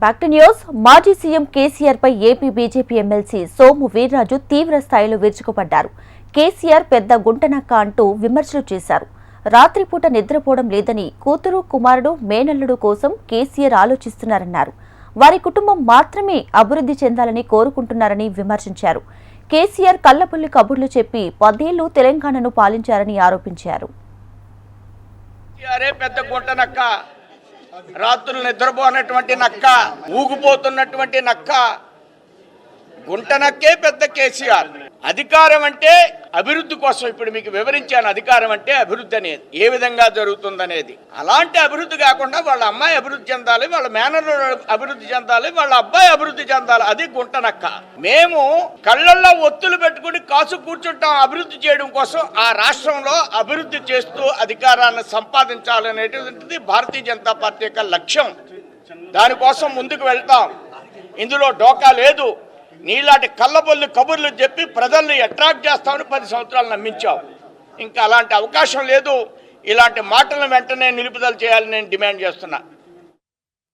Back to news. మాజీ CM KCR పై AP BJP MLC Somu Veerraju తీవ్ర స్థాయిలో విరుచుకుపడ్డారు. కేసీఆర్ పెద్ద గుంటనక్క అంటూ విమర్శలు చేశారు. రాత్రిపూట నిద్రపోవడం లేదని, కూతురు కుమారుడు మేనల్లుడు కోసం కేసీఆర్ ఆలోచిస్తున్నారన్నారు. వారి కుటుంబం మాత్రమే అభివృద్ధి చెందాలని కోరుకుంటున్నారని విమర్శించారు. కేసీఆర్ కళ్లపుల్లి కబుర్లు చెప్పి 10 ఏళ్లు తెలంగాణను పాలించారని ఆరోపించారు. రాత్రులు నిద్రపోనటువంటి నక్క, ఊగిపోతున్నటువంటి నక్క, గుంటనక్కే పెద్ద కేసీఆర్. అధికారం అంటే అభివృద్ధి కోసం ఇప్పుడు మీకు వివరించాను. అధికారం అంటే అభివృద్ధి అనేది ఏ విధంగా జరుగుతుందనేది. అలాంటి అభివృద్ధి కాకుండా వాళ్ళ అమ్మాయి అభివృద్ధి చెందాలి, వాళ్ళ మేనల్లుడు అభివృద్ధి చెందాలి, వాళ్ళ అబ్బాయి అభివృద్ధి చెందాలి. అది గుంటనక్క. మేము కళ్ళల్లో ఒత్తులు పెట్టుకుని కాసు కూర్చుంటాం అభివృద్ధి చేయడం కోసం. ఆ రాష్ట్రంలో అభివృద్ధి చేస్తూ అధికారాన్ని సంపాదించాలనేటువంటిది భారతీయ జనతా పార్టీ యొక్క లక్ష్యం. దానికోసం ముందుకు వెళ్తాం. ఇందులో డోకా లేదు. నీలాంటి కళ్ళబొల్లి కబుర్లు చెప్పి ప్రజల్ని అట్రాక్ట్ చేస్తామని 10 సంవత్సరాలు నమ్మించావు. ఇంకా అలాంటి అవకాశం లేదు. ఇలాంటి మాటలను వెంటనే నిలుపుదల చేయాలని నేను డిమాండ్ చేస్తున్నా.